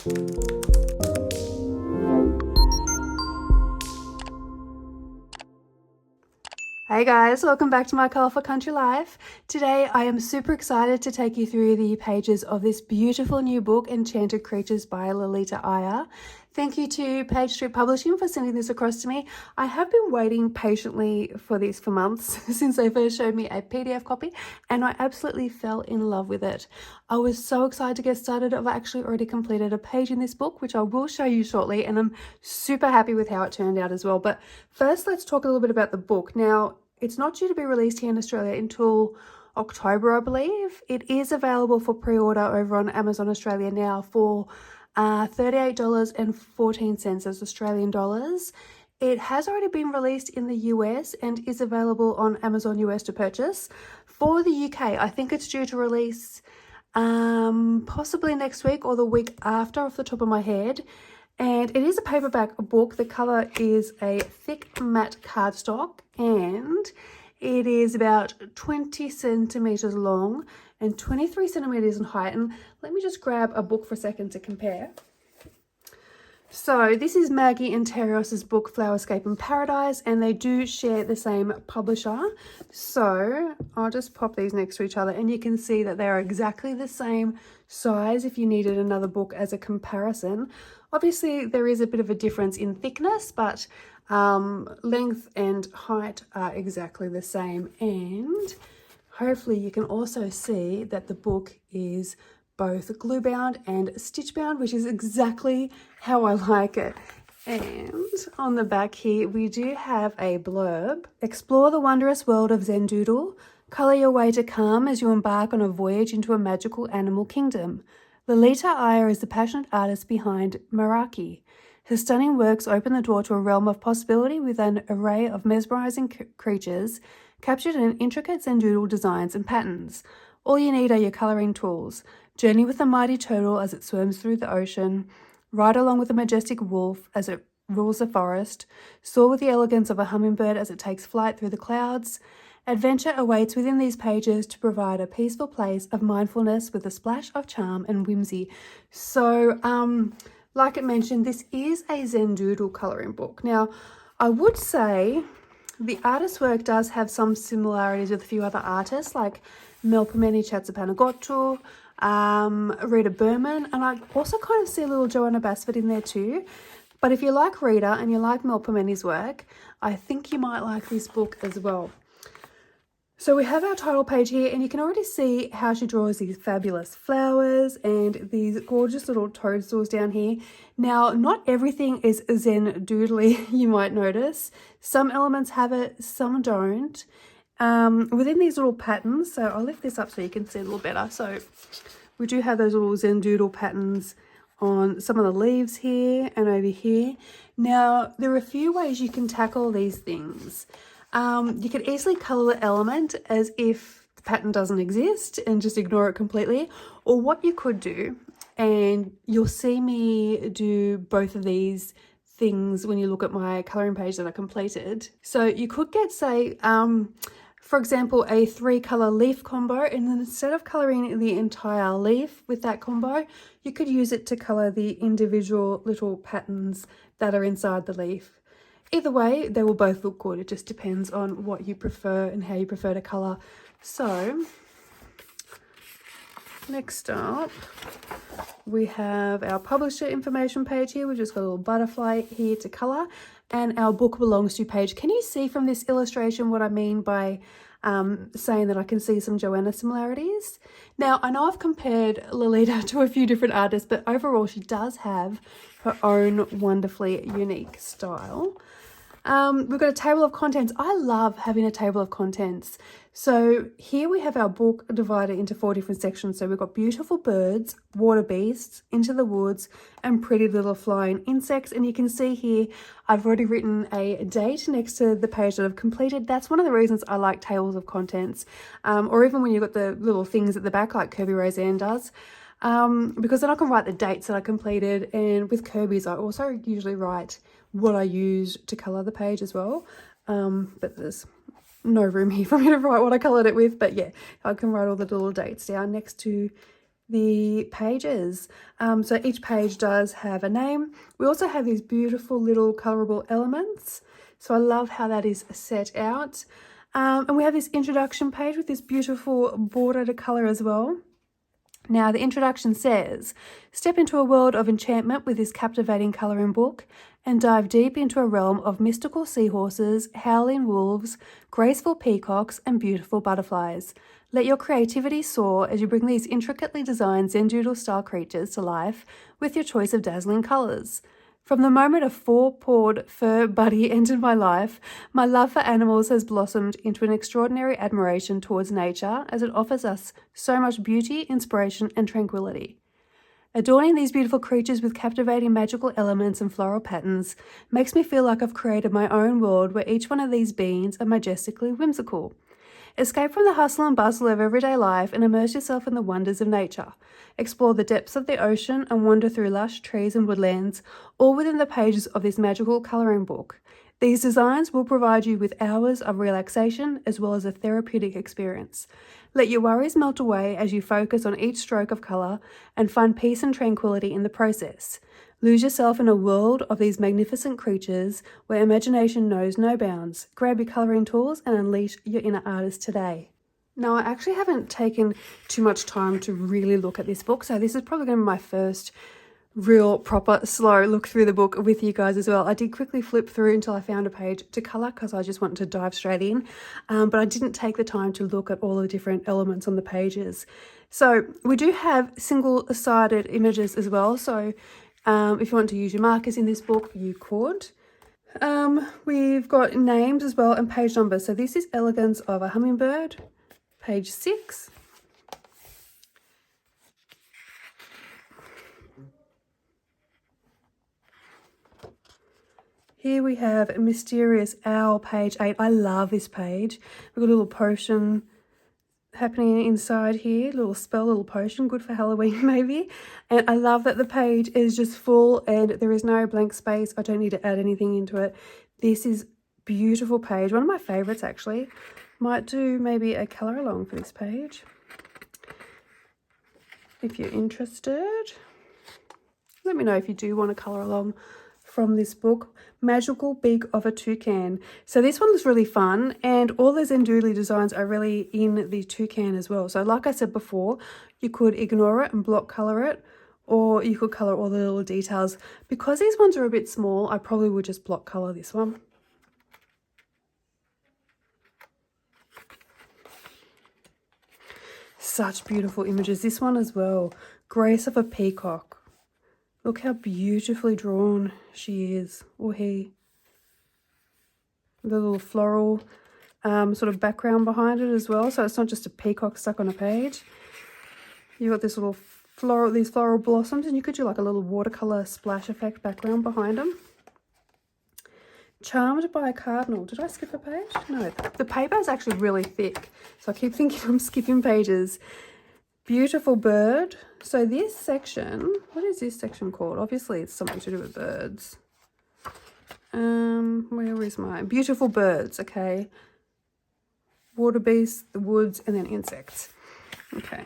Hey guys, welcome back to my colourful country life. Today I am super excited to take you through the pages of this beautiful new book, Enchanted Creatures by Lalita Iyer. Thank you to Page Street Publishing for sending this across to me. I have been waiting patiently for this for months since they first showed me a PDF copy, and I absolutely fell in love with it. I was so excited to get started. I've actually already completed a page in this book, which I will show you shortly, and I'm super happy with how it turned out as well. But first, let's talk a little bit about the book. Now, it's not due to be released here in Australia until October, I believe. It is available for pre-order over on Amazon Australia now for $38.14 as Australian dollars. It has already been released in the US and is available on Amazon US to purchase. For the UK, I think it's due to release possibly next week or the week after, off the top of my head. And it is a paperback book. The cover is a thick matte cardstock, and it is about 20 centimeters long and 23 centimeters in height. And let me just grab a book for a second to compare. So this is Maggie and Terros's book, Flowerscape in Paradise, and they do share the same publisher. So I'll just pop these next to each other, and you can see that they are exactly the same size if you needed another book as a comparison. Obviously, there is a bit of a difference in thickness, but length and height are exactly the same. And hopefully you can also see that the book is both glue bound and stitch bound, which is exactly how I like it. And on the back here, we do have a blurb. Explore the wondrous world of Zendoodle. Colour your way to calm as you embark on a voyage into a magical animal kingdom. Lalita Iyer is the passionate artist behind Meraki. Her stunning works open the door to a realm of possibility with an array of mesmerizing creatures captured in intricate Zendoodle designs and patterns. All you need are your colouring tools. Journey with the mighty turtle as it swims through the ocean. Ride along with the majestic wolf as it rules the forest. Soar with the elegance of a hummingbird as it takes flight through the clouds. Adventure awaits within these pages to provide a peaceful place of mindfulness with a splash of charm and whimsy. So, like it mentioned, this is a Zendoodle colouring book. Now, I would say the artist's work does have some similarities with a few other artists, like Melpomene Chatsapanagottu, Rita Berman, and I also kind of see a little Joanna Basford in there too. But if you like Rita and you like Melpomene's work, I think you might like this book as well. So we have our title page here, and you can already see how she draws these fabulous flowers and these gorgeous little toadstools down here. Now, not everything is Zendoodly, you might notice. Some elements have it, some don't. Within these little patterns, so I'll lift this up so you can see a little better. So we do have those little Zendoodle patterns on some of the leaves here and over here. Now, there are a few ways you can tackle these things. You could easily colour the element as if the pattern doesn't exist and just ignore it completely. Or what you could do, and you'll see me do both of these things when you look at my colouring page that I completed. So you could get, say, for example, a 3-colour leaf combo, and then instead of colouring the entire leaf with that combo, you could use it to colour the individual little patterns that are inside the leaf. Either way, they will both look good. It just depends on what you prefer and how you prefer to colour. So, next up, we have our publisher information page here. We've just got a little butterfly here to colour, and our book belongs to page. Can you see from this illustration what I mean by saying that I can see some Joanna similarities? Now, I know I've compared Lalita to a few different artists, but overall she does have her own wonderfully unique style. We've got a table of contents. I love having a table of contents. So here we have our book divided into 4 different sections. So we've got beautiful birds, water beasts, into the woods, and pretty little flying insects. And you can see here, I've already written a date next to the page that I've completed. That's one of the reasons I like tables of contents. Or even when you've got the little things at the back like Kirby Roseanne does. Because then I can write the dates that I completed, and with Kirby's I also usually write what I used to colour the page as well, but there's no room here for me to write what I coloured it with. But yeah, I can write all the little dates down next to the pages. So each page does have a name. We also have these beautiful little colorable elements. So I love how that is set out. And we have this introduction page with this beautiful border to color as well. Now, the introduction says, step into a world of enchantment with this captivating colouring book and dive deep into a realm of mystical seahorses, howling wolves, graceful peacocks, and beautiful butterflies. Let your creativity soar as you bring these intricately designed Zendoodle-style creatures to life with your choice of dazzling colours. From the moment a four-pawed fur buddy entered my life, my love for animals has blossomed into an extraordinary admiration towards nature as it offers us so much beauty, inspiration, and tranquility. Adorning these beautiful creatures with captivating magical elements and floral patterns makes me feel like I've created my own world where each one of these beings are majestically whimsical. Escape from the hustle and bustle of everyday life and immerse yourself in the wonders of nature. Explore the depths of the ocean and wander through lush trees and woodlands, all within the pages of this magical colouring book. These designs will provide you with hours of relaxation as well as a therapeutic experience. Let your worries melt away as you focus on each stroke of colour and find peace and tranquility in the process. Lose yourself in a world of these magnificent creatures where imagination knows no bounds. Grab your colouring tools and unleash your inner artist today. Now, I actually haven't taken too much time to really look at this book, so this is probably going to be my first real proper slow look through the book with you guys as well. I did quickly flip through until I found a page to colour because I just wanted to dive straight in, but I didn't take the time to look at all the different elements on the pages. So we do have single-sided images as well, so if you want to use your markers in this book, you could. We've got names as well and page numbers. So this is Elegance of a Hummingbird, page 6. Here we have Mysterious Owl, page 8. I love this page. We've got a little potion happening inside here, little spell, little potion, good for Halloween maybe. And I love that the page is just full and there is no blank space. I don't need to add anything into it. This is beautiful page, one of my favorites actually. Might do maybe a colour along for this page if you're interested. Let me know if you do want to colour along from this book. Magical Beak of a Toucan. So this one was really fun, and all the Zendoodle designs are really in the toucan as well. So like I said before, you could ignore it and block colour it, or you could colour all the little details. Because these ones are a bit small, I probably would just block colour this one. Such beautiful images. This one as well. Grace of a Peacock. Look how beautifully drawn she is, or he. The little floral sort of background behind it as well. So it's not just a peacock stuck on a page. You've got this little floral, these floral blossoms, and you could do like a little watercolor splash effect background behind them. Charmed by a Cardinal. Did I skip a page? No, the paper is actually really thick. So I keep thinking I'm skipping pages. Beautiful bird. So this section, what is this section called? Obviously it's something to do with birds. Where is my beautiful birds? Okay. Water beasts, the woods, and then insects. Okay.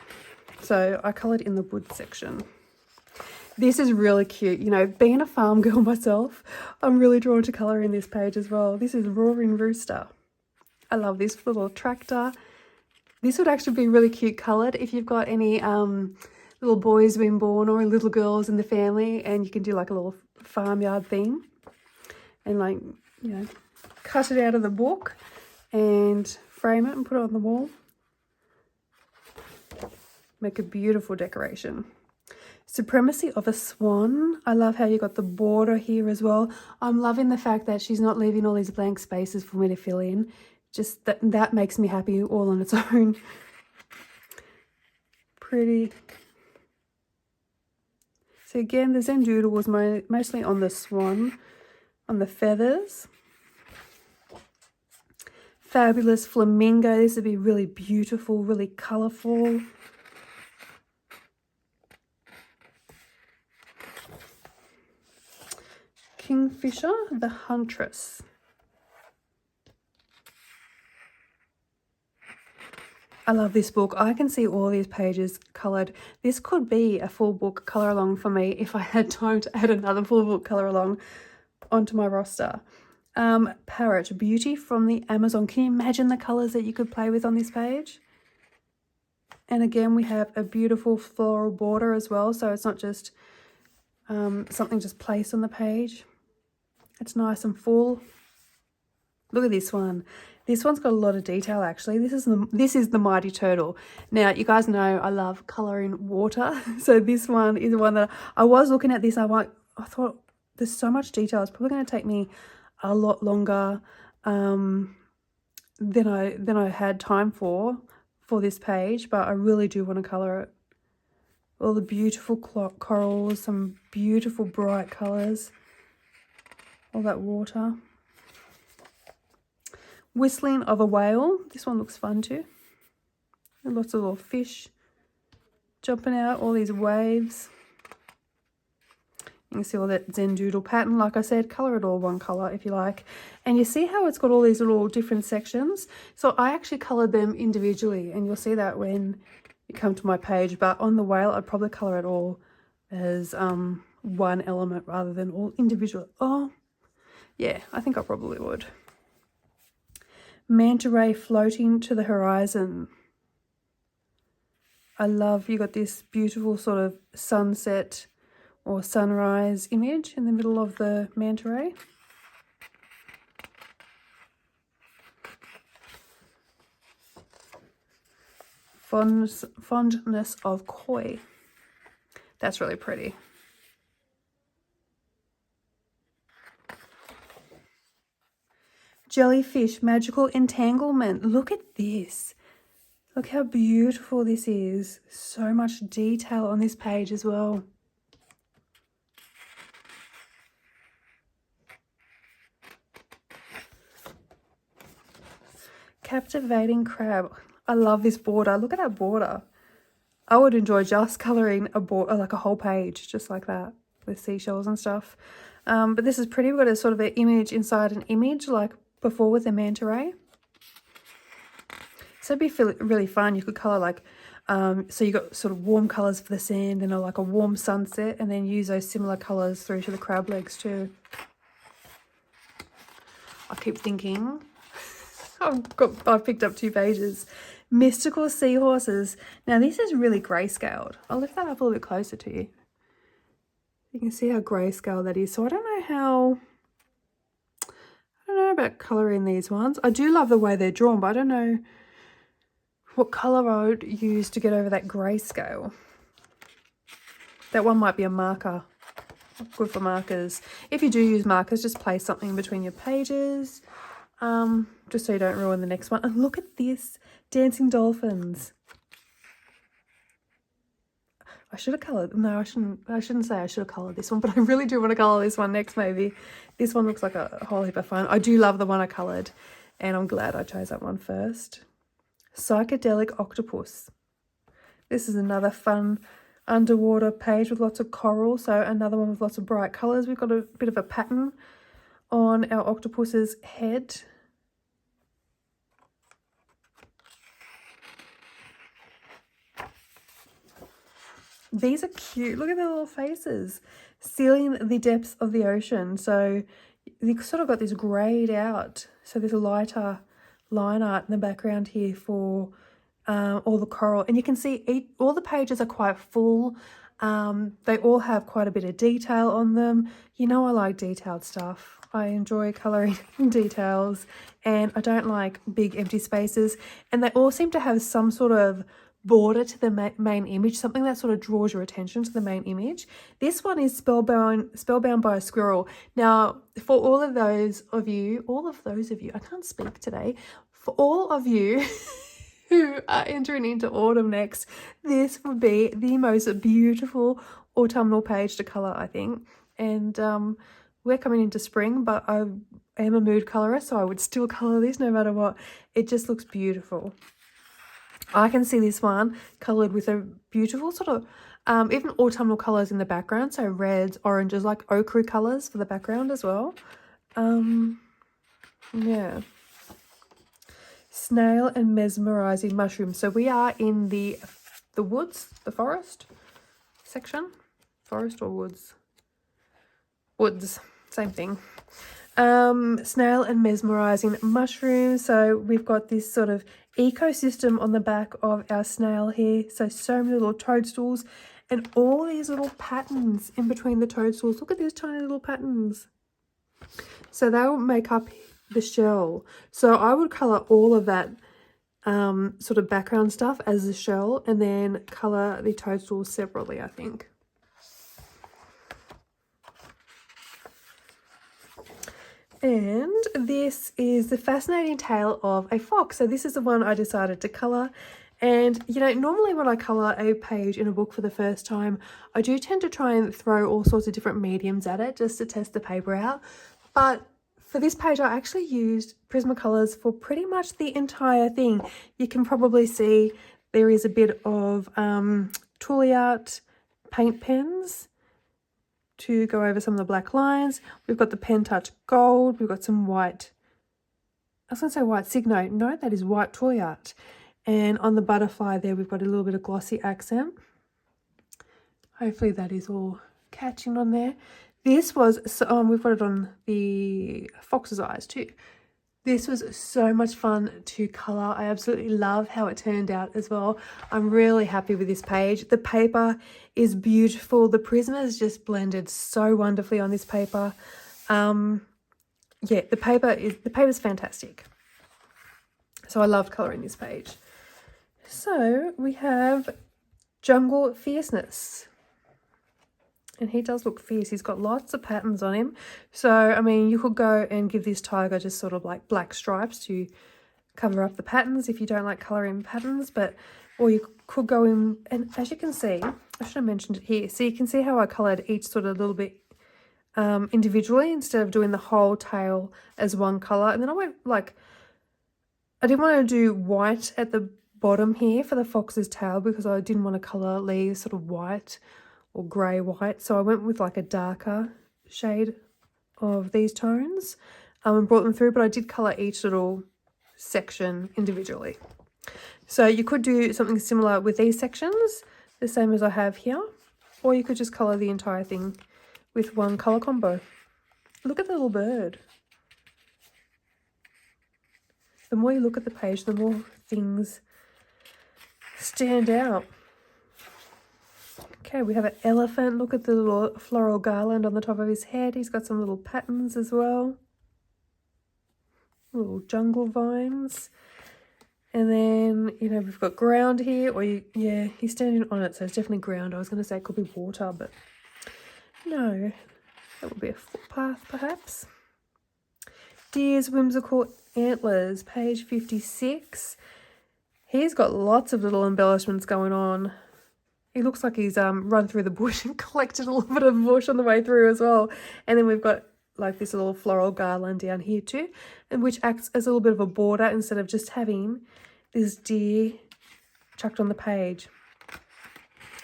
So I coloured in the wood section. This is really cute. You know, being a farm girl myself, I'm really drawn to colour in this page as well. This is Roaring Rooster. I love this little tractor. This would actually be really cute coloured if you've got any little boys being born or little girls in the family, and you can do like a little farmyard theme and, like, you know, cut it out of the book and frame it and put it on the wall. Make a beautiful decoration. Supremacy of a Swan. I love how you got the border here as well. I'm loving the fact that she's not leaving all these blank spaces for me to fill in. Just that makes me happy all on its own. Pretty. So again, the Zendoodle was mostly on the swan, on the feathers. Fabulous Flamingo. This would be really beautiful, really colourful. Kingfisher, the Huntress. I love this book. I can see all these pages coloured. This could be a full book colour along for me if I had time to add another full book colour along onto my roster. Parrot Beauty from the Amazon. Can you imagine the colours that you could play with on this page? And again, we have a beautiful floral border as well, so it's not just something just placed on the page. It's nice and full. Look at this one. This one's got a lot of detail actually. This is the Mighty Turtle. Now, you guys know I love colouring water, so this one is the one that I was looking at this. I thought there's so much detail. It's probably going to take me a lot longer than I had time for this page, but I really do want to colour it. All the beautiful corals, some beautiful bright colours, all that water. Whistling of a Whale. This one looks fun too. And lots of little fish jumping out, all these waves. You can see all that Zen Doodle pattern. Like I said, colour it all one colour if you like. And you see how it's got all these little different sections? So I actually coloured them individually, and you'll see that when you come to my page. But on the whale, I'd probably colour it all as one element rather than all individual. Oh, yeah, I think I probably would. Manta ray floating to the horizon. I love, you got this beautiful sort of sunset or sunrise image in the middle of the manta ray. Fondness of Koi. That's really pretty. Jellyfish Magical Entanglement. Look at this. Look how beautiful this is. So much detail on this page as well. Captivating Crab. I love this border. Look at that border. I would enjoy just colouring a border, like a whole page, just like that, with seashells and stuff. But this is pretty. We've got a sort of an image inside an image, like before with the manta ray. So it'd be really fun. You could colour like, so you got sort of warm colours for the sand and like a warm sunset, and then use those similar colours through to the crab legs too. I keep thinking, I've picked up 2 pages. Mystical Seahorses. Now this is really grayscaled. I'll lift that up a little bit closer to you. You can see how grayscale that is. So I don't know about colouring these ones. I do love the way they're drawn, but I don't know what colour I would use to get over that grayscale. That one might be a marker. Good for markers. If you do use markers, just place something between your pages, just so you don't ruin the next one. And look at this, Dancing Dolphins. I should have coloured. No, I shouldn't say I should have coloured this one, but I really do want to colour this one next maybe. This one looks like a whole heap of fun. I do love the one I coloured, and I'm glad I chose that one first. Psychedelic Octopus. This is another fun underwater page with lots of coral, so another one with lots of bright colours. We've got a bit of a pattern on our octopus's head. These are cute. Look at their little faces. Sealing the depths of the ocean. So you've sort of got this greyed out. So there's a lighter line art in the background here for all the coral. And you can see all the pages are quite full. They all have quite a bit of detail on them. You know I like detailed stuff. I enjoy colouring details, and I don't like big empty spaces. And they all seem to have some sort of border to the main image, something that sort of draws your attention to the main image. This one is Spellbound by a Squirrel. Now, for all of those of you, I can't speak today, for all of you who are entering into autumn next, this would be the most beautiful autumnal page to colour, I think. And we're coming into spring, but I am a mood colorist, so I would still colour this no matter what. It just looks beautiful. I can see this one coloured with a beautiful sort of, even autumnal colours in the background. So reds, oranges, like ochre colours for the background as well. Yeah. Snail and Mesmerising Mushroom. So we are in the the woods, the forest section. Forest or woods? Woods, same thing. Snail and mesmerizing mushrooms. So we've got this sort of ecosystem on the back of our snail here. So many little toadstools and all these little patterns in between the toadstools. Look at these tiny little patterns. So they'll make up the shell. So I would colour all of that sort of background stuff as the shell and then colour the toadstools separately, I think. And this is the fascinating tale of a fox. So this is the one I decided to colour. And, you know, normally when I colour a page in a book for the first time, I do tend to try and throw all sorts of different mediums at it just to test the paper out. But for this page, I actually used Prismacolors for pretty much the entire thing. You can probably see there is a bit of Tooly Art paint pens to go over some of the black lines. We've got the Pen Touch Gold. We've got some white, I was going to say white Signo. No, that is white Tooly Art. And on the butterfly there, we've got a little bit of glossy accent. Hopefully that is all catching on there. This was, we've got it on the fox's eyes too. This was so much fun to colour. I absolutely love how it turned out as well. I'm really happy with this page. The paper is beautiful. The Prisma is just blended so wonderfully on this paper. Yeah, the paper's fantastic. So I loved colouring this page. So we have Jungle Fierceness. And he does look fierce. He's got lots of patterns on him. So, I mean, you could go and give this tiger just sort of like black stripes to cover up the patterns if you don't like colouring patterns. Or you could go in, and as you can see, I should have mentioned it here. So you can see how I coloured each sort of little bit individually instead of doing the whole tail as one colour. And then I went like, I didn't want to do white at the bottom here for the fox's tail because I didn't want to colour leaves sort of white or grey white, so I went with like a darker shade of these tones and brought them through, but I did colour each little section individually. So you could do something similar with these sections, the same as I have here, or you could just colour the entire thing with one colour combo. Look at the little bird. The more you look at the page, the more things stand out. Okay, we have an elephant. Look at the little floral garland on the top of his head. He's got some little patterns as well. Little jungle vines. And then, you know, we've got ground here. Yeah, he's standing on it, so it's definitely ground. I was going to say it could be water, but no. That would be a footpath, perhaps. Deer's Whimsical Antlers, page 56. He's got lots of little embellishments going on. He looks like he's run through the bush and collected a little bit of bush on the way through as well. And then we've got like this little floral garland down here too, and which acts as a little bit of a border instead of just having this deer chucked on the page.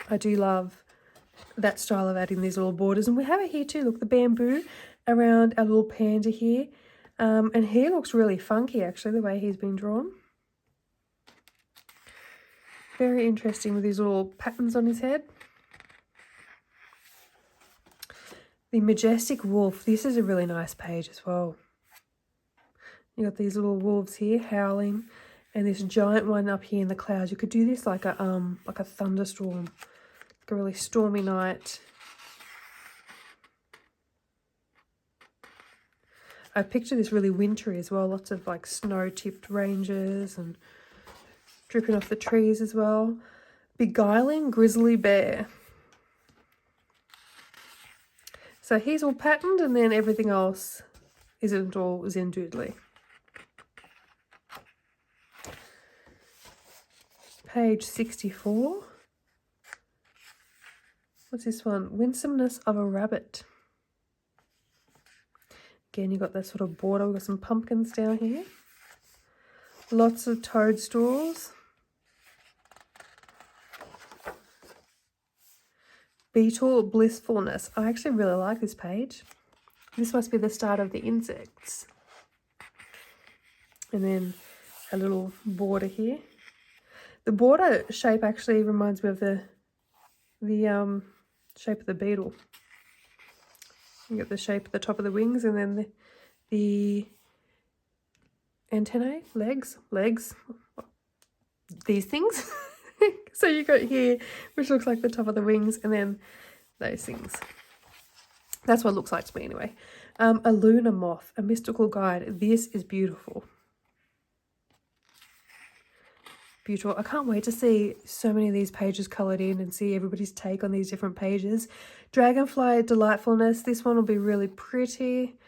I do love that style of adding these little borders. And we have it here too. Look, the bamboo around our little panda here. And he looks really funky actually, the way he's been drawn. Very interesting with these little patterns on his head. The Majestic Wolf. This is a really nice page as well. You got these little wolves here howling, and this giant one up here in the clouds. You could do this like a thunderstorm, like a really stormy night. I picture this really wintry as well. Lots of like snow-tipped ranges and dripping off the trees as well. Beguiling Grizzly Bear. So he's all patterned and then everything else isn't all Zendoodly. Page 64. What's this one? Winsomeness of a Rabbit. Again, you've got that sort of border. We've got some pumpkins down here. Lots of toadstools. Beetle Blissfulness. I actually really like this page. This must be the start of the insects. And then a little border here. The border shape actually reminds me of the shape of the beetle. You get the shape at the top of the wings, and then the antennae, legs, these things. So you got here, which looks like the top of the wings, and then those things. That's what it looks like to me anyway. A lunar moth, a mystical guide. This is beautiful. Beautiful. I can't wait to see so many of these pages coloured in and see everybody's take on these different pages. Dragonfly Delightfulness. This one will be really pretty.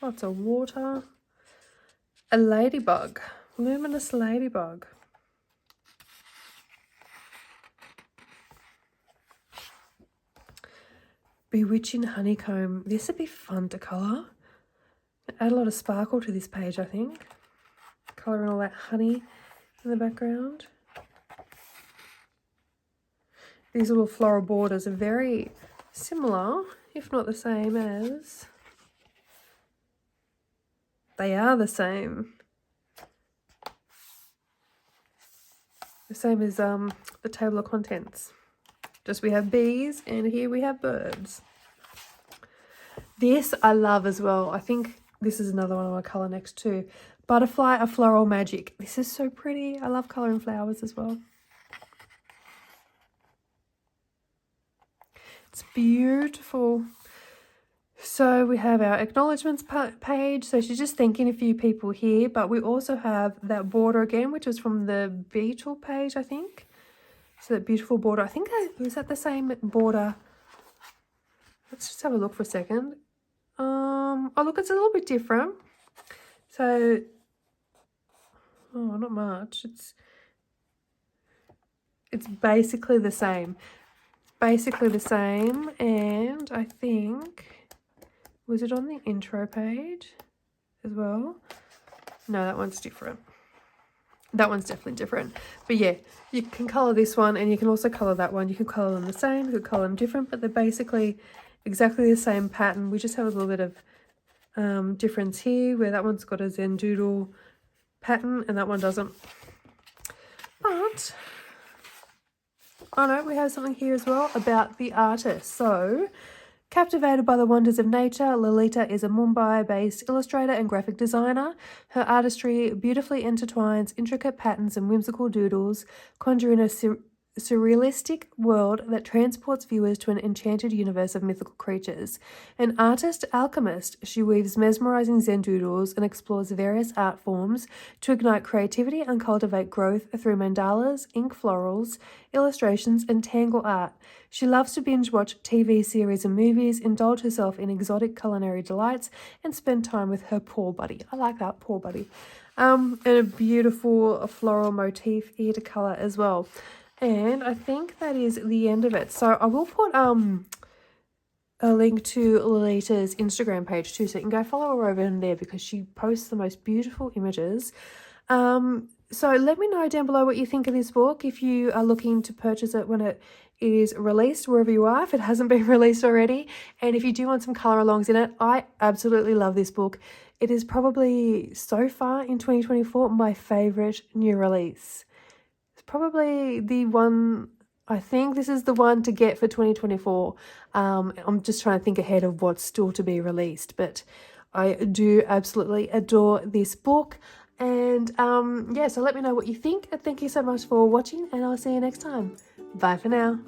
Lots of water. A ladybug. Luminous ladybug. Bewitching honeycomb. This would be fun to colour. Add a lot of sparkle to this page, I think. Colouring all that honey in the background. These little floral borders are very similar, if not the same as... They are the same. The same as the table of contents. Just we have bees and here we have birds. This I love as well. I think this is another one I want to colour next too. Butterfly, a floral magic. This is so pretty. I love colouring flowers as well. It's beautiful. So we have our acknowledgements page. So she's just thanking a few people here, but we also have that border again, which was from the beetle page, I think. So that beautiful border. I think was that the same border. Let's just have a look for a second. Oh look, it's a little bit different. So, oh, not much. It's basically the same. Basically the same, and I think. Was it on the intro page as well? No, that one's different. That one's definitely different. But yeah, you can colour this one and you can also colour that one. You can colour them the same, you can colour them different, but they're basically exactly the same pattern. We just have a little bit of difference here where that one's got a Zen Doodle pattern and that one doesn't. But, oh no, we have something here as well about the artist. So, captivated by the wonders of nature, Lalita is a Mumbai-based illustrator and graphic designer. Her artistry beautifully intertwines intricate patterns and whimsical doodles, conjuring a surrealistic world that transports viewers to an enchanted universe of mythical creatures. An artist alchemist, she weaves mesmerizing Zen doodles and explores various art forms to ignite creativity and cultivate growth through mandalas, ink florals, illustrations, and tangle art. She loves to binge watch TV series and movies, indulge herself in exotic culinary delights, and spend time with her paw buddy. I like that, paw buddy. And a beautiful floral motif here to colour as well. And I think that is the end of it. So I will put a link to Lalita's Instagram page too, so you can go follow her over in there because she posts the most beautiful images. So let me know down below what you think of this book, if you are looking to purchase it when it is released, wherever you are, if it hasn't been released already. And if you do want some colour alongs in it, I absolutely love this book. It is probably, so far in 2024, my favourite new release. Probably the one, I think this is the one to get for 2024. I'm just trying to think ahead of what's still to be released, but I do absolutely adore this book. And yeah, so let me know what you think. And thank you so much for watching, and I'll see you next time. Bye for now.